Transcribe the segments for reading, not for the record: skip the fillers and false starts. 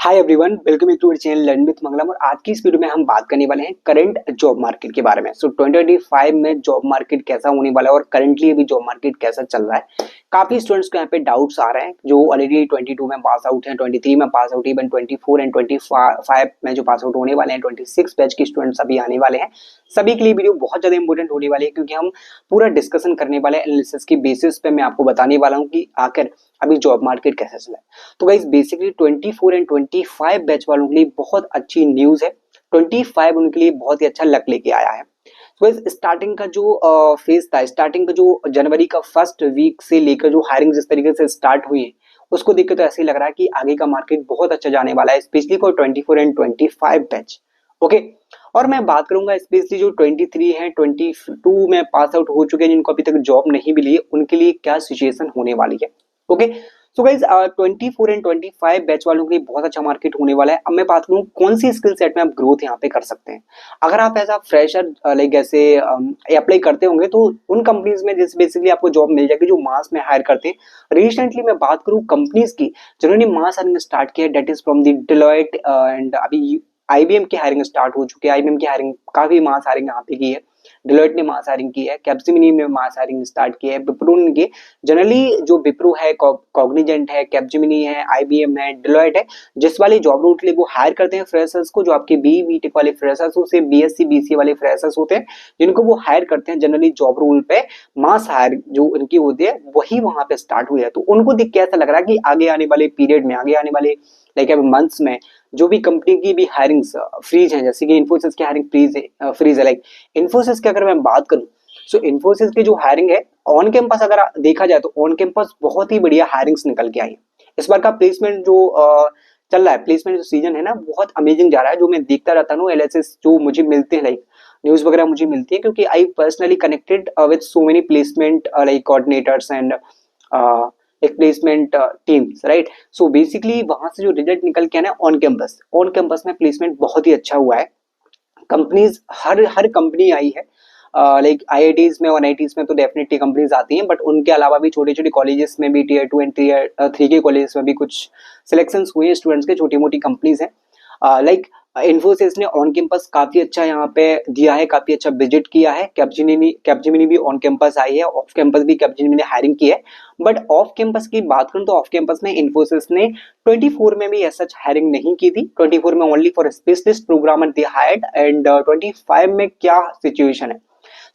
Hi everyone, welcome back to our channel learn with Mangalam. और आज की इस वीडियो में हम बात करने वाले हैं करंट जॉब मार्केट के बारे में। 2025 में जॉब मार्केट कैसा होने वाला है और करंटली अभी जॉब मार्केट कैसा चल रहा है। काफी स्टूडेंट्स को यहाँ पे डाउट्स आ रहे हैं जो ऑलरेडी 22 में पास आउट हैं, 23 में पास आउट, इवन 24 एंड 25 में जो पास आउट होने वाले हैं, 26 बैच के स्टूडेंट्स अभी आने वाले हैं। सभी के लिए वीडियो बहुत ज्यादा इंपॉर्टेंट होने वाली है क्योंकि हम पूरा डिस्कशन करने वाले हैं। एनालिसिस की बेसिस पे मैं आपको बताने वाला हूँ कि आखिर अभी जॉब मार्केट कैसा चला है। तो गाइस बेसिकली 24 एंड 25 बैच वालों के लिए बहुत अच्छी न्यूज है। 25 उनके लिए बहुत ही अच्छा लक लेके आया है। तो गाइस स्टार्टिंग का जो फेज था, स्टार्टिंग का जो जनवरी का फर्स्ट वीक से लेकर जो हायरिंग जिस तरीके से स्टार्ट हुई है उसको देख के तो ऐसे ही लग रहा है कि आगे का मार्केट बहुत अच्छा जाने वाला है, specially for 24 and 25 batch. Okay, और मैं बात करूंगा स्पेशली जो 23 है, 22 में पास आउट हो चुके हैं जिनको अभी तक जॉब नहीं मिली है, उनके लिए क्या सिचुएशन होने वाली है। Okay, so guys 24 and 25 batch वालों के लिए बहुत अच्छा मार्केट होने वाला है। अब मैं बात करूं कौन सी स्किल सेट में आप ग्रोथ यहाँ पे कर सकते हैं। अगर आप एज अ फ्रेशर लाइक ऐसे अप्लाई करते होंगे तो उन कंपनीज में जैसे बेसिकली आपको जॉब मिल जाएगी जो मास में हायर करते हैं। रिसेंटली मैं बात करूं कंपनीज की जिन्होंने मास हायरिंग स्टार्ट किया, that is from the Deloitte and अभी आईबीएम की हायरिंग स्टार्ट हो चुकी है। आईबीएम की हायरिंग काफी मास हायरिंग यहाँ पे की है। डिलॉयट ने मास हायरिंग की है, कैप्जेमिनी ने मास हायरिंग स्टार्ट की है, विप्रो ने। जनरली जो विप्रो है, कॉग्निजेंट है, कैप्जेमिनी है, आईबीएम है, डिलॉयट है, जिस वाले जॉब रोल के लिए वो हायर करते हैं फ्रेशर्स को, जो आपके बीटेक वाले फ्रेशर्स होते हैं, बीएससी बीसीए वाले फ्रेशर्स होते हैं, जिनको वो हायर करते हैं जनरली जॉब रोल पे, मास हायर जो उनकी होती है वही वहां पे स्टार्ट हुई है। तो उनको देख के ऐसा लग रहा है कि आगे आने वाले पीरियड में, आगे आने वाले लाइक मंथ्स में जो भी कंपनी की भी हायरिंग फ्रीज है, जैसे कि इन्फोसिस की हायरिंग फ्रीज है लाइक इन्फोसिस की अगर मैं बात करूं, सो इन्फोसिस की जो हायरिंग है ऑन कैंपस अगर देखा जाए तो ऑन कैंपस बहुत ही बढ़िया हायरिंग्स निकल के आई है। इस बार का प्लेसमेंट जो चल रहा है, प्लेसमेंट जो सीजन है ना, बहुत अमेजिंग जा रहा है। जो मैं देखता रहता हूँ एलएसएस जो मुझे मिलते हैं, लाइक न्यूज वगैरह मुझे मिलती है, क्योंकि I personally connected with so many placement like coordinators and एक placement teams, right. So basically वहां से जो रिजल्ट निकल के आना है ऑन कैंपस में प्लेसमेंट बहुत ही अच्छा हुआ है। कंपनीज हर हर कंपनी आई है, लाइक आईआईटीज में और आईआईटीज में तो डेफिनेटली कंपनीज आती हैं, बट उनके अलावा भी छोटे छोटे कॉलेजेस में भी, टीयर 2 एंड टीयर 3 के कॉलेजेस में भी कुछ सिलेक्शन हुए हैं स्टूडेंट्स के, छोटी मोटी कंपनीज हैं। लाइक इन्फोसिस ने ऑन कैंपस काफी अच्छा यहाँ पे दिया है, काफी अच्छा विजिट किया है। कैप्जेमिनी भी ऑन कैंपस आई है, ऑफ कैंपस भी कैप्जेमिनी ने हायरिंग की है। बट ऑफ कैंपस की बात करूं तो ऑफ कैंपस में इन्फोसिस ने 24 में भी ऐसा हायरिंग नहीं की थी। 24 में only for specialist programmer they hired, and 25 में क्या सिचुएशन है।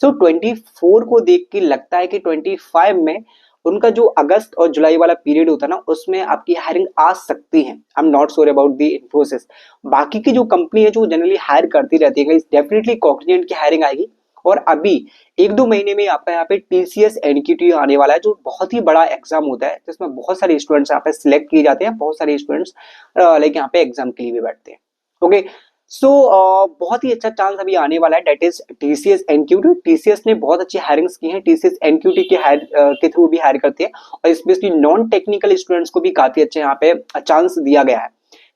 सो 24 को देख के लगता है कि 25 में उनका जो अगस्त और जुलाई वाला पीरियड होता है ना, उसमें आपकी हायरिंग आ सकती है। I am not sure about the Infosys. बाकी की जो कंपनी है जो जनरली हायर करती रहती है, डेफिनेटली कॉग्निजेंट की हायरिंग आएगी। और अभी एक दो महीने में आपका यहाँ पे टीसीएस एनक्यूटी आने वाला है, जो बहुत ही बड़ा एग्जाम होता है, जिसमें बहुत सारे स्टूडेंट्स यहाँ पे सिलेक्ट किए जाते हैं, बहुत सारे स्टूडेंट्स लाइक यहाँ पे एग्जाम के लिए भी बैठते हैं। ओके, सो बहुत ही अच्छा चांस अभी आने वाला है, that is TCS NQT. TCS ने बहुत अच्छी हायरिंग्स की हैं, टीसीएस एनक्यूटी के थ्रू भी हायर करती है, और स्पेशली नॉन टेक्निकल स्टूडेंट्स को भी काफी अच्छे यहाँ पे चांस दिया गया है,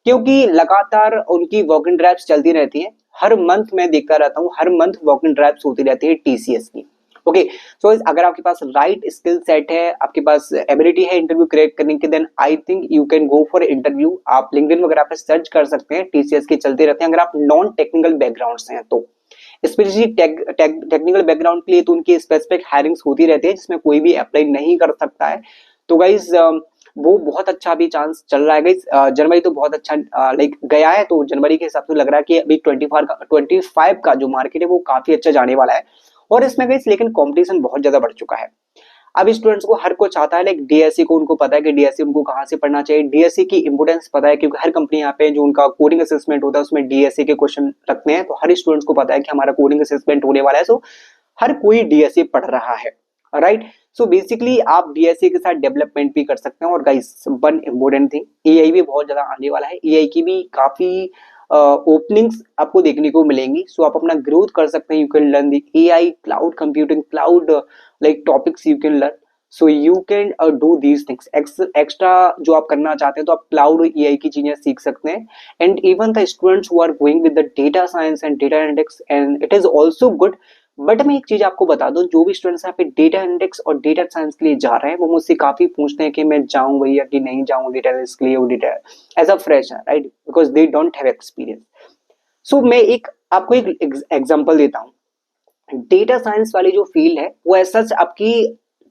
क्योंकि लगातार उनकी वॉक इन ड्राइव्स चलती रहती है। हर मंथ मैं देखता रहता हूँ, हर मंथ वॉक इन ड्राइव्स होती रहती है टीसीएस की। ओके, सो अगर आपके पास राइट स्किल सेट है, आपके पास एबिलिटी है इंटरव्यू क्रैक करने की, then I think you can go for interview. आप लिंक्डइन वगैरह पे सर्च कर सकते हैं, टीसीएस के चलते रहते हैं। अगर आप नॉन टेक्निकल बैकग्राउंड से हैं तो स्पेशली टेक्निकल बैकग्राउंड के लिए तो उनकी स्पेसिफिक हायरिंग्स होती रहती है, जिसमें कोई भी अप्लाई नहीं कर सकता है। तो गाइज वो बहुत अच्छा अभी चांस चल रहा है गाइज। जनवरी तो बहुत अच्छा लाइक गया है, तो जनवरी के हिसाब से लग रहा है कि अभी 25 का जो मार्केट है वो काफी अच्छा जाने वाला है। और इसमें गाइज लेकिन कंपटीशन बहुत ज्यादा बढ़ चुका है। अब स्टूडेंट्स को हर कोई चाहता है लाइक डीएससी को, उनको पता है कि डीएससी उनको कहाँ से पढ़ना चाहिए, डीएससी की इंपोर्टेंस पता है, क्योंकि हर कंपनी यहाँ पे जो उनका कोडिंग असेसमेंट होता है उसमें डीएससी के क्वेश्चन रखते हैं। तो हर स्टूडेंट्स को पता है कि हमारा कोडिंग असेसमेंट होने वाला है, सो हर कोई डीएससी पढ़ रहा है, राइट। सो बेसिकली आप डीएससी के साथ डेवलपमेंट भी कर सकते हैं। और guys one important thing, AI भी बहुत ज्यादा आने वाला है, एआई की भी काफी ओपनिंग्स आपको देखने को मिलेंगी। सो आप अपना ग्रोथ कर सकते हैं, you can learn the AI, cloud computing, cloud like topics you can learn. So you can do these things. Extra जो आप करना चाहते हैं तो आप क्लाउड और एआई की चीजें सीख सकते हैं। And even the students who are going with the data science and data analytics, and it is also good but मैं एक चीज आपको बता दूं, जो भी स्टूडेंट्स यहाँ पे डेटा एनालिटिक्स और डेटा साइंस के लिए जा रहे हैं वो मुझसे काफी पूछते हैं कि मैं जाऊं भैया कि नहीं जाऊं डेटा एनालिटिक्स के लिए, वो data as a fresher, right, because they don't have experience. So मैं एक आपको एक एग्जांपल देता हूँ। डेटा साइंस वाली जो फील्ड है वो ऐसा आपकी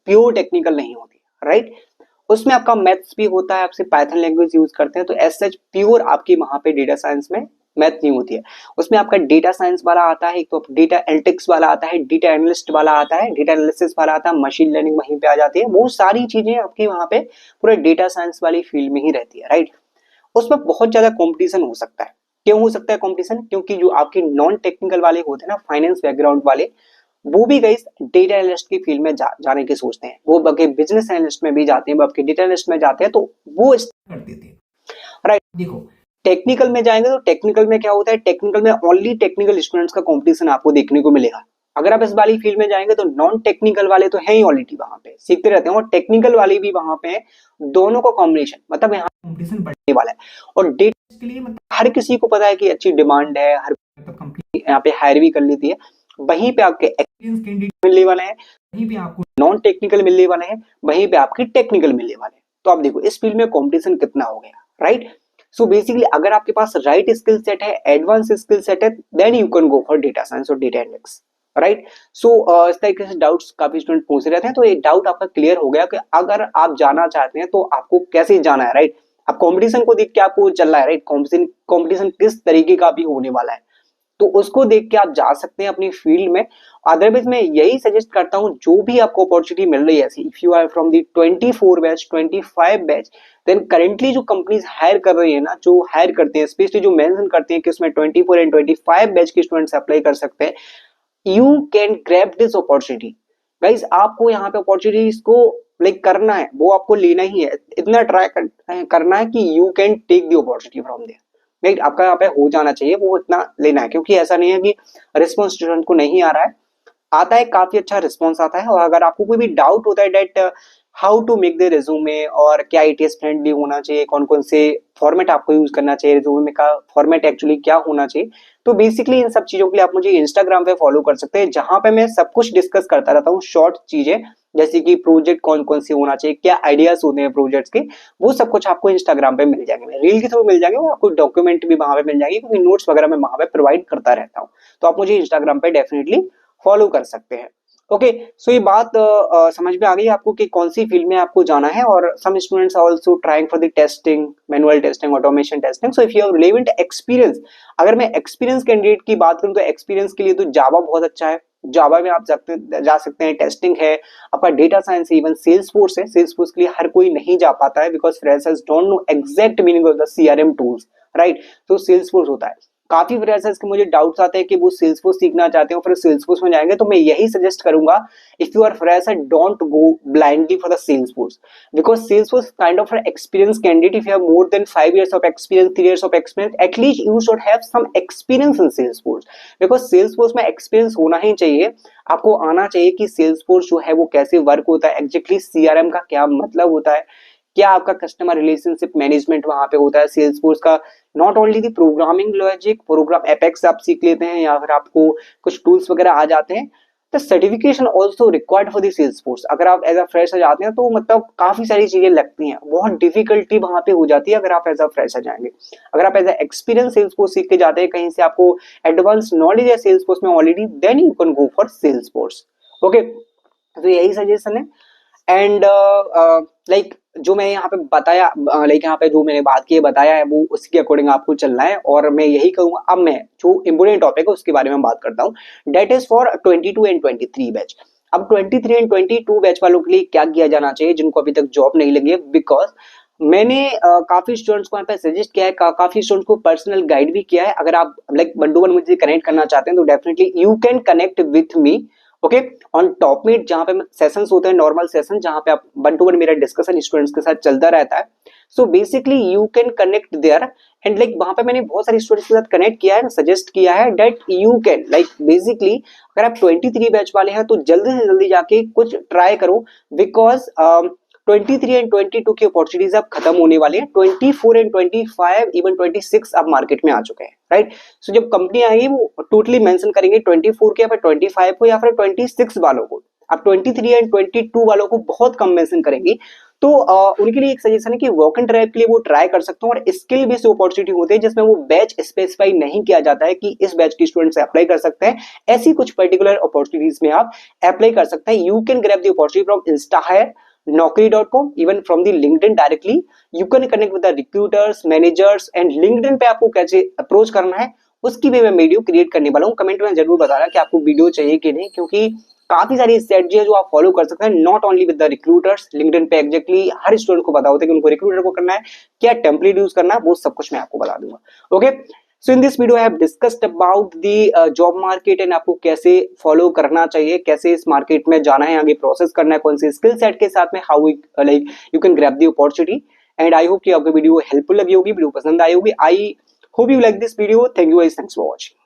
प्योर टेक्निकल नहीं होती, राइट। उसमें आपका मैथ्स भी होता है, आपसे पाइथन लैंग्वेज यूज करते हैं, तो एज सच प्योर आपकी वहां पे डेटा साइंस में मैथ नहीं होती है। उसमें आपका डेटा साइंस वाला आता है, एक तो डेटा एनालिटिक्स वाला आता है, डेटा एनालिस्ट वाला आता है, डेटा एनालिसिस वाला आता है, मशीन लर्निंग वहीं पे आ जाती है। वो सारी चीजें आपकी वहां पे पूरे डेटा साइंस वाली फील्ड में ही रहती है, राइट। उसमें बहुत ज्यादा कॉम्पिटिशन हो सकता है। क्यों हो सकता है कॉम्पिटिशन? क्योंकि जो आपके नॉन टेक्निकल वाले होते हैं ना, फाइनेंस बैकग्राउंड वाले, वो भी गई डेटा एनालिस्ट की फील्ड में जाने की सोचते हैं, वो आपके बिजनेस एनालिस्ट में भी जाते हैं, वो आपके डेटा एनालिस्ट में जाते हैं, तो वो कर देते हैं, राइट। देखो टेक्निकल में जाएंगे तो टेक्निकल में क्या होता है, टेक्निकल में ओनली टेक्निकल स्टूडेंट्स का कंपटीशन आपको देखने को मिलेगा। अगर आप इस वाली फील्ड में जाएंगे तो नॉन टेक्निकल वाले तो है ही ऑलरेडी वहां पे सीखते रहते हैं, और टेक्निकल वाले भी वहां पे हैं। दोनों का कॉम्बिनेशन मतलब यहाँ कंपटीशन बढ़ने वाला है। और डेटा के लिए मतलब हर किसी को पता है कि अच्छी डिमांड है, हर मतलब कंपनी यहाँ पे हायर भी कर लेती है। वहीं पे आपके एक्सपीरियंस कैंडिडेट मिलने वाले हैं, वहीं पे आपको नॉन टेक्निकल मिलने वाले हैं, वहीं पे आपके टेक्निकल मिलने वाले हैं। तो आप देखो इस फील्ड में कंपटीशन कितना हो गया, राइट। सो बेसिकली अगर आपके पास राइट स्किल सेट है, एडवांस स्किल सेट है, then you can go for data science और डेटा एनालिटिक्स, राइट। सो इस तरीके से डाउट्स काफी स्टूडेंट पूछ रहे थे, तो ये डाउट आपका क्लियर हो गया कि अगर आप जाना चाहते हैं तो आपको कैसे जाना है, राइट। अब कंपटीशन को देख के आपको चल रहा है, राइट, कंपटीशन किस तरीके का भी होने वाला है, तो उसको देख के आप जा सकते हैं अपनी फील्ड में। अदरवाइज मैं यही सजेस्ट करता हूं, जो भी आपको अपॉर्चुनिटी मिल रही है, if you are from the 24 batch 25 batch, then currently जो कंपनीज हायर कर रही है ना, जो हायर करते हैं स्पेशली जो मेंशन करते हैं कि उसमें 24 एंड 25 बैच के स्टूडेंट्स अप्लाई कर सकते हैं, you can grab this opportunity. Guys आपको यहाँ पे अपॉर्चुनिटीज को लाइक करना है, वो आपको लेना ही है, इतना ट्राई करना है कि you can take the opportunity from there, right. आपका यहाँ पे हो जाना चाहिए, वो इतना लेना है, क्योंकि ऐसा नहीं है कि रिस्पॉन्स स्टूडेंट को नहीं आ रहा है, आता है, काफी अच्छा रिस्पॉन्स आता है। और अगर आपको कोई भी डाउट होता है that how to make the resume, और क्या ATS फ्रेंडली होना चाहिए, कौन कौन से फॉर्मेट आपको यूज करना चाहिए, रिज्यूमे का फॉर्मेट एक्चुअली क्या होना चाहिए, तो बेसिकली इन सब चीजों के लिए आप मुझे इंस्टाग्राम पे फॉलो कर सकते हैं, जहां पे मैं सब कुछ डिस्कस करता रहता हूँ, शॉर्ट चीजें, जैसे कि प्रोजेक्ट कौन कौन से होना चाहिए, क्या आइडियाज होते हैं प्रोजेक्ट्स के, वो सब कुछ आपको इंस्टाग्राम पे मिल जाएंगे, रील के थ्रू मिल जाएंगे, और आपको डॉक्यूमेंट भी वहां पे मिल जाएंगे, क्योंकि नोट्स वगैरह मैं वहां पे प्रोवाइड करता रहता हूँ। तो आप मुझे इंस्टाग्राम पे डेफिनेटली फॉलो कर सकते हैं। ओके, सो ये बात समझ में आ गई आपको कि कौन सी फील्ड में आपको जाना है। और some students are also trying for the testing, manual testing, automation testing. So if you have relevant experience, अगर मैं एक्सपीरियंस कैंडिडेट की बात करूं तो एक्सपीरियंस के लिए तो जावा बहुत अच्छा है, जावा में आप जा सकते हैं, टेस्टिंग है, आपका डेटा साइंस है, इवन सेल्सफोर्स है। सेल्सफोर्स के लिए हर कोई नहीं जा पाता है, because freshers don't know exact meaning of the CRM tools, right. तो सेल्सफोर्स होता है, काफी फ्रेशर्स के मुझे डाउट्स आते हैं कि वो सेल्सफोर्स सीखना चाहते हैं, फिर सेल्सफोर्स में जाएंगे, तो मैं यही सजेस्ट करूंगा, if you are fresher don't go blindly for the Salesforce, because Salesforce kind of experience candidate, if you have more than 5 years of experience, 3 years of experience, at least you should have some experience in Salesforce, because Salesforce में experience होना ही चाहिए। आपको आना चाहिए कि Salesforce जो है वो कैसे वर्क होता है, एग्जैक्टली CRM का क्या मतलब होता है, क्या आपका कस्टमर रिलेशनशिप मैनेजमेंट वहां पे होता है सेल्सफोर्स का। Not only the programming logic, program Apex आप सीख लेते हैं, या फिर आपको कुछ टूल्स वगैरह आ जाते हैं, the certification also required for the Salesforce. अगर आप एज अ फ्रेशर जाते हैं तो मतलब काफी सारी चीजें लगती हैं, बहुत डिफिकल्टी वहां पे हो जाती है अगर आप एज अ फ्रेशर जाएंगे। अगर आप एज अ एक्सपीरियंस सेल्सफोर्स सीख के जाते हैं, कहीं से आपको एडवांस नॉलेज है सेल्सफोर्स में already, then you can go for Salesforce. Okay, तो यही सजेशन है। एंड लाइक जो मैं यहाँ पे बताया, लाइक यहाँ पे जो मैंने बात की है बताया है, वो उसके अकॉर्डिंग आपको चलना है। और मैं यही कहूंगा, अब मैं जो इम्पोर्टेंट टॉपिक है उसके बारे में बात करता हूँ, that is for 22 and 23 batch. अब 23 एंड 22 बैच वालों के लिए क्या किया जाना चाहिए जिनको अभी तक जॉब नहीं लगी है, बिकॉज मैंने काफी स्टूडेंट्स को यहाँ पे सजेस्ट किया है, काफी स्टूडेंट्स को पर्सनल गाइड भी किया है। अगर आप लाइक वन टू वन मुझे कनेक्ट करना चाहते हैं तो definitely you can connect with me, okay, on Topmate, जहां पे सेशंस होते हैं, नॉर्मल सेशन, जहां पे आप वन टू वन मेरा डिस्कशन स्टूडेंट्स के साथ चलता रहता है। So basically you can connect there, and like वहां पे मैंने बहुत सारे स्टूडेंट्स के साथ कनेक्ट किया है, सजेस्ट किया है that you can like basically अगर आप 23 बैच वाले हैं तो जल्दी से जल्दी जाके कुछ ट्राई करो, बिकॉज 23 एंड 22 की अपॉर्चुनिटीज अब खत्म होने वाली है, 24 एंड 25 इवन 26 अब मार्केट में आ चुके हैं, राइट। सो जब कंपनी आएगी वो टोटली मेंशन करेंगे 24 के या फिर 25 को या फिर 26 वालों को। अब 23 एंड 22 वालों को बहुत कम मेंशन करेंगी, तो उनके लिए एक सजेशन है कि वॉक एंड ड्राइव के लिए वो ट्राई कर सकते हो, और स्किल बेस्ड अपॉर्चुनिटी होती है जिसमें वो बैच स्पेसिफाई नहीं किया जाता है कि इस बैच के स्टूडेंट्स अप्लाई कर सकते हैं, ऐसी कुछ पर्टिकुलर अपॉर्चुनिटीज में आप अप्लाई कर सकते हैं। You can grab the opportunity from Instahyre, naukri.com, even from the LinkedIn directly. You can connect with the recruiters, managers and LinkedIn पे आपको कैसे अप्रोच करना है उसकी भी मैं वीडियो क्रिएट करने वाला हूँ। कमेंट में जरूर बताना कि आपको वीडियो चाहिए कि नहीं, क्योंकि काफी सारी स्ट्रेटजी है जो आप फॉलो कर सकते हैं, not only with the recruiters. LinkedIn पे एग्जैक्टली हर स्टूडेंट को पता होता है कि उनको रिक्रूटर को करना है, क्या टेम्पलेट यूज करना है, वो सब कुछ मैं आपको बता दूंगा। Okay, so in this video I have discussed about the job market and आपको कैसे फॉलो करना चाहिए, कैसे इस मार्केट में जाना है, आगे प्रोसेस करना है, कौन से स्किल सेट के साथ में how like you can grab the opportunity. And I hope कि आपको वीडियो हेल्पफुल लगी होगी, वीडियो पसंद आई होगी। I hope you like this video. Thank you guys, thanks for watching.